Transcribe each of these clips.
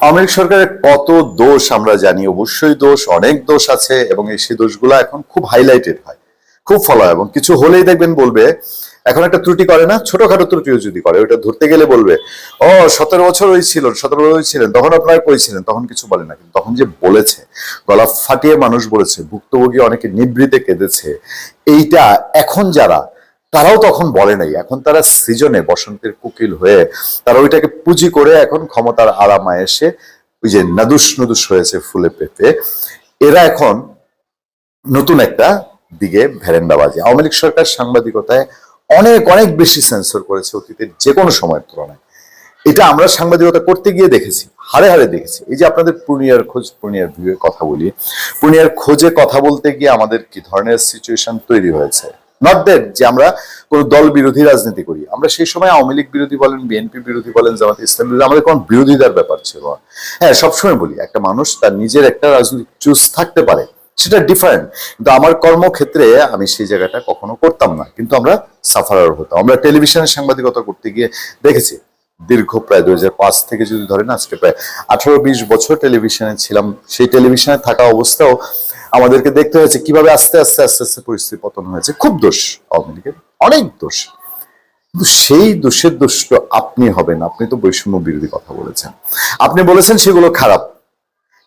আওয়ামী লীগ সরকারের কত দোষ আমরা জানি, অবশ্যই দোষ, অনেক দোষ আছে এবং সেই দোষগুলো এখন খুব হাইলাইটেড হয়, খুব ফলো হয় এবং কিছু হলেই দেখবেন বলবে, এখন একটা ত্রুটি করে না, ছোটখাটো ত্রুটিও যদি করে ওইটা ধরতে গেলে বলবে ও 17 বছর ওই ছিল, 17 ছিলেন তখন আপনারা কই ছিলেন, তখন কিছু বলে না। কিন্তু তখন যে বলেছে, গলা ফাটিয়ে মানুষ বলেছে, ভুক্তভোগী অনেকে নিভৃতে কেঁদেছে, এইটা এখন যারা, তারাও তখন বলে নাই। এখন তারা সৃজনে বসন্তের কোকিল হয়ে তারা ওইটাকে পুঁজি করে এখন ক্ষমতার আরামায় এসে ওই যে নাদুস নুদুস হয়েছে ফুলে পেঁপে, এরা এখন নতুন একটা দিকে ভেরেন্ডা বাজে। আওয়ামী লীগ সরকার সাংবাদিকতায় অনেক অনেক বেশি সেন্সর করেছে অতীতের যে কোনো সময়ের তুলনায়। এটা আমরা সাংবাদিকতা করতে গিয়ে দেখেছি, হারে হারে দেখেছি। এই যে আপনাদের পূর্ণিয়ার খোঁজ, পূর্ণিয়ার ভিউয়ে কথা বলি, পূর্ণিয়ার খোঁজে কথা বলতে গিয়ে আমাদের কি ধরনের সিচুয়েশন তৈরি হয়েছে। নট দ্যাট যে আমরা কোন দল বিরোধী রাজনীতি করি, আমরা সেই সময় আওয়ামী লীগ বিরোধী বলেন, বিএনপি বিরোধী বলেন, জামাত ইসলাম বিরোধী, আমাদের কোন বিরোধিতার ব্যাপার ছিল না। হ্যাঁ, সবসময় বলি একটা মানুষ তার নিজের একটা রাজনৈতিক চুজ থাকতে পারে, সেটা ডিফারেন্ট, কিন্তু আমার কর্মক্ষেত্রে আমি সেই জায়গাটা কখনো করতাম না, কিন্তু আমরা সাফারার হতাম। আমরা টেলিভিশনের সাংবাদিকতা করতে গিয়ে দেখেছি দীর্ঘ প্রায় 2005 থেকে যদি ধরেন আজকে প্রায় 18-20 বছর টেলিভিশনে ছিলাম। সেই টেলিভিশনে থাকা অবস্থাও আমাদেরকে দেখতে হয়েছে কিভাবে আস্তে আস্তে আস্তে আস্তে পরিস্থিতি পতন হয়েছে। খুব দোষ আওয়ামী লীগের, অনেক দোষ, কিন্তু সেই দোষের দোষ তো আপনি হবেন। আপনি তো বৈষম্য বিরোধী কথা বলেছেন, আপনি বলেছেন সেগুলো খারাপ।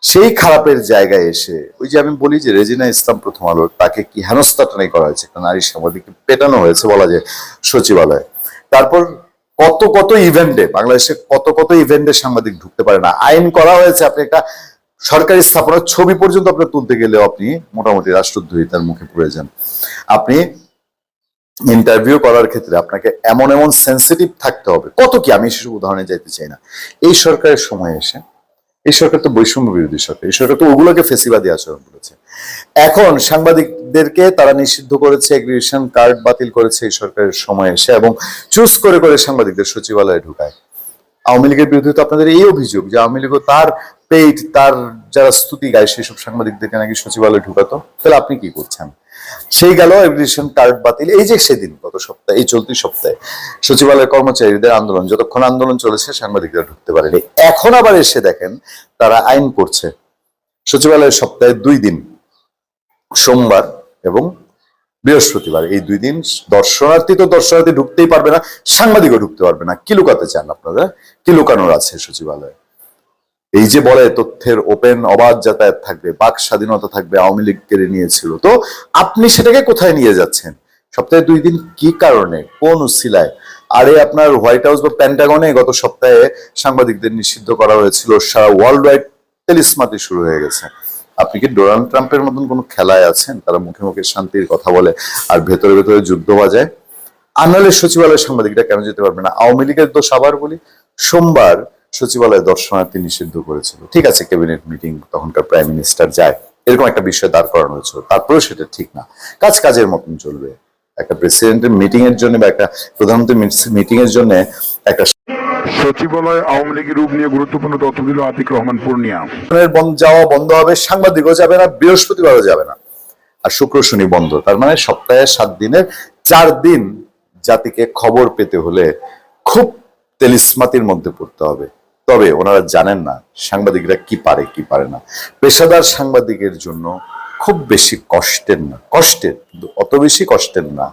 সেই খারাপের জায়গায় এসে ওই যে আমি বলি যে রেজিনা ইসলাম প্রথম আলো, তাকে কি হেনস্থাটাই করা হয়েছে, একটা নারী সাংবাদিককে পেটানো হয়েছে বলা যায় সচিবালয়ে। তারপর কত কত ইভেন্টে, বাংলাদেশে কত কত ইভেন্টে সাংবাদিক ঢুকতে পারে না, আইন করা হয়েছে। আপনি একটা সরকারি স্থাপনার ছবি পর্যন্ত আপনি তুলতে গেলেও আপনি মোটামুটি রাষ্ট্রদ্রোহিতার মুখে পড়ে যান। আপনি ইন্টারভিউ করার ক্ষেত্রে আপনাকে এমন এমন সেন্সিটিভ থাকতে হবে, কত কি, আমি সেসব উদাহরণে যাইতে চাই না। এই সরকারের সময় এসে, এই সরকার তো বৈষম্য বিরোধী সরকার, এই সরকার তো ওগুলোকে ফেসিবাদী আচরণ করেছে। এখন সাংবাদিকদেরকে তারা নিষিদ্ধ করেছে, এগ্রিগেশন কার্ড বাতিল করেছে এই সরকারের সময় এসে, এবং চুজ করে করে সাংবাদিকদের সচিবালয়ে ঢুকায়। আওয়ামী লীগের বিরুদ্ধে তো আপনাদের এই অভিযোগ যে আওয়ামী লীগও তার পেইড, তার যারা স্তুতি গায় সেই সব সাংবাদিকদেরকে নাকি সচিবালয়ে ঢুকাতো। তাহলে আপনি কি করছেন? সেই গেল এগ্রিগেশন কার্ড বাতিল। এই যে সেদিন গত সপ্তাহে, এই চলতি সপ্তাহে সচিবালয়ের কর্মচারীদের আন্দোলন, যতক্ষণ আন্দোলন চলেছে সাংবাদিকরা ঢুকতে পারেনি। এখন আবার এসে দেখেন তারা আইন করছে সচিবালয়ের সপ্তাহে 2 দিন, সোমবার এবং বৃহস্পতিবার, এই 2 দিন দর্শনার্থী তো দর্শনার্থী ঢুকতেই পারবে না, সাংবাদিকও ঢুকতে পারবে না। কি লুকাতে চান আপনারা? কি লুকানোর আছে সচিবালয়ে? এই যে বলে তথ্যের ওপেন অবাধ যাতায়াত থাকবে, বাক স্বাধীনতা থাকবে, আওয়ামী লীগ কেড়ে নিয়েছিল, তো আপনি সেটাকে কোথায় নিয়ে যাচ্ছেন? সপ্তাহে 2 দিন কি কারণে, কোন উসিলায়? আরে আপনার হোয়াইট হাউস বা প্যান্টাগনে গত সপ্তাহে সাংবাদিকদের নিষিদ্ধ করা হয়েছিল, সারা ওয়ার্ল্ড ওয়াইড তেলিসমাতি শুরু হয়ে গেছে। আপনি কি ডোনাল্ড ট্রাম্পের মতন কোন খেলায় আছেন? তারা মুখে মুখে শান্তির কথা বলে আর ভেতরে ভেতরে যুদ্ধ বাজায়। আনালে সচিবালয়ের সাংবাদিকরা কেন যেতে পারবে না? আওয়ামী লীগের দোষ আবার বলি, সোমবার সচিবালয়ে দর্শনার্থী নিষিদ্ধ করেছিল, ঠিক আছে, ক্যাবিনেট মিটিং, তখনকার প্রাইম মিনিস্টার যায়, এরকম একটা বিষয় দাঁড় করানো হয়েছিল, তারপরেও সেটা ঠিক না। কাজ কাজের মতন চলবে। একটা প্রেসিডেন্টের মিটিং এর জন্য বা একটা প্রধানমন্ত্রী মিটিং এর জন্য একটা সচিবালয় আওয়ামী লীগের রূপ নিয়ে গুরুত্বপূর্ণ তথ্য দিল আতিক রহমান পূর্ণিয়া। যাওয়া বন্ধ হবে, সাংবাদিকও যাবে না, বৃহস্পতিবারও যাবে না, আর শুক্র শনি বন্ধ। তার মানে সপ্তাহে 7 দিনের 4 দিন জাতিকে খবর পেতে হলে খুব তেলিসমাতির মধ্যে পড়তে হবে। তবে ওনারা জানেন না সাংবাদিকরা কি পারে কি পারে না। পেশাদার সাংবাদিকের জন্য খুব বেশি কষ্টের না, কষ্টের কিন্তু অত বেশি কষ্টের না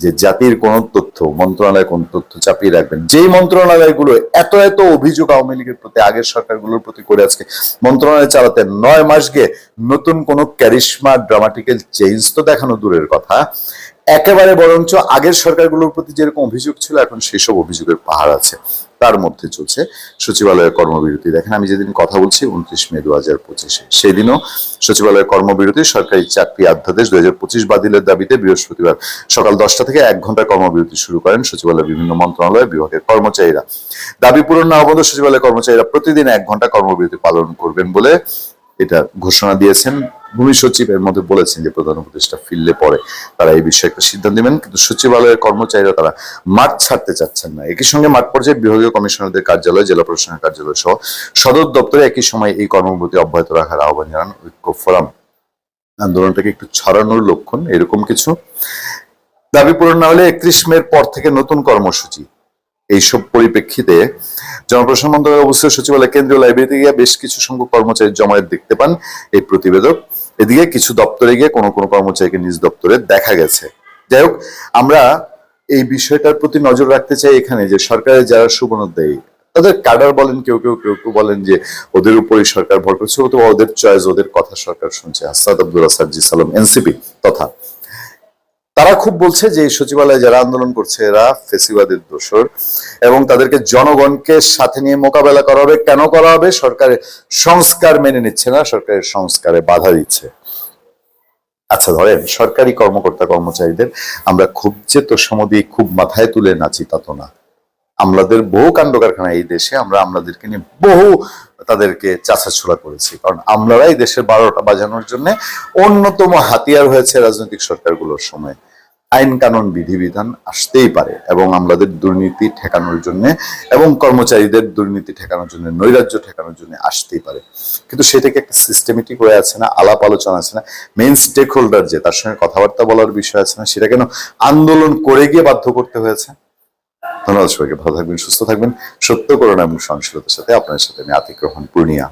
যে জাতির কোন তথ্য, মন্ত্রণালয় কোন তথ্য চাপিয়ে রাখবেন। যেই মন্ত্রণালয়গুলো এত এত অভিযোগ আওয়ামী লীগের প্রতি, আগের সরকারগুলোর প্রতি করে আজকে মন্ত্রণালয় চালাতে 9 মাস গিয়ে নতুন কোন ক্যারিশমা ড্রামাটিক্যাল চেঞ্জ তো দেখানো দূরের কথা, একেবারে বরঞ্চ আগের সরকারগুলোর প্রতি যেরকম অভিযোগ ছিল এখন সেসব অভিযোগের পাহাড় আছে। তার মধ্যে চলছে সচিবালয়ের কর্মবিরতি। দেখেন আমি যেদিন কথা বলছি 29 মে 2025, সেই দিনও সচিবালয়ের কর্মবিরতি, সরকারি চাকরি অধ্যাদেশ 2025 বাতিলের দাবিতে বৃহস্পতিবার সকাল 10টা থেকে 1 ঘন্টা কর্মবিরতি শুরু করেন সচিবালয়ের বিভিন্ন মন্ত্রণালয় বিভাগের কর্মচারীরা। দাবি পূরণ না হলে সচিবালয়ের কর্মচারীরা প্রতিদিন 1 ঘন্টা কর্মবিরতি পালন করবেন বলে এটা ঘোষণা দিয়েছেন ভূমি সচিব। এর মধ্যে বলেছেন যে প্রধান উপদেষ্টা ফিরলে পরে তারা এই বিষয়ে একটা সিদ্ধান্ত নেবেন, কিন্তু সচিবালয়ের কর্মচারীরা তারা মাঠ ছাড়তে চাচ্ছেন না। একই সঙ্গে মাঠ পর্যায়ে বিভাগীয় কমিশনারদের কার্যালয়, জেলা প্রশাসনের কার্যালয় সহ সদর দপ্তরে একই সময় এই কর্মবিরতি অব্যাহত রাখার আহ্বান জানান ঐক্য ফোরাম। আন্দোলনটাকে একটু ছড়ানোর লক্ষণ এরকম কিছু। দাবি পূরণ না হলে 31 মের পর থেকে নতুন কর্মসূচি, এইসব পরিপ্রেক্ষিতে জনপ্রশাসন মন্ত্রণালয়ের অবস্থিত সচিবালয় কেন্দ্রীয় লাইব্রেরিতে গিয়ে বেশ কিছু সংখ্যক কর্মচারীর জমায়েত দেখতে পান এই প্রতিবেদক। এদিকে কিছু দপ্তরে গিয়ে কোনো কোনো কর্মচারীকে নিজ দপ্তরে দেখা গেছে। যাই হোক, আমরা এই বিষয়টার প্রতি নজর রাখতে চাই এখানে যে সরকারের যারা সুবর্ণোদ্যয়ী তাদের কাডার বলেন, কেউ কেউ বলেন যে ওদের উপরই সরকার ভর করছে, অথবা ওদের চয়েস, ওদের কথা সরকার শুনছে। আসাদ আব্দুল্লাহ সার্জি সালাম এনসিপি তথা তারা খুব বলছে যে এই সচিবালয়ে যারা আন্দোলন করছে এরা ফেসিবাদের দোসর এবং তাদেরকে জনগণকে সাথে নিয়ে মোকাবেলা করা হবে। কেন করা হবে? সরকারের সংস্কার মেনে নিচ্ছে না, সরকারের সংস্কারে বাধা দিচ্ছে। আচ্ছা, ধরেন সরকারি কর্মকর্তা কর্মচারীদের আমরা খুব যে তোষামো দিয়ে খুব মাথায় তুলে নাচি তা তো না। আমলাদের বহু কাণ্ড কারখানা এই দেশে, আমরা আমলাদেরকে নিয়ে বহু তাদেরকে চাছাছোড়া করেছি, কারণ আমলারাই দেশের 12টা বাজানোর জন্য অন্যতম হাতিয়ার হয়েছে রাজনৈতিক সরকারগুলোর সময়। আইন কানুন বিধিবিধান আসতেই পারে এবং আমলাদের দুর্নীতি ঠেকানোর জন্য এবং কর্মচারীদের দুর্নীতি ঠেকানোর জন্য, নৈরাজ্য ঠেকানোর জন্য আসতেই পারে, কিন্তু সেটাকে একটা সিস্টেমেটিক হয়ে আছে না, আলাপ আলোচনা আছে না, মেইন স্টেক হোল্ডার যে তার সঙ্গে কথাবার্তা বলার বিষয় আছে না, সেটা কেন আন্দোলন করে গিয়ে বাধ্য করতে হয়েছে? ধন্যবাদ সবাইকে। ভালো থাকবেন, সুস্থ থাকবেন। সত্য, করুণা এবং সহনশীলতার সাথে আপনার সাথে আমি আতিক রহমান পূর্ণিয়া।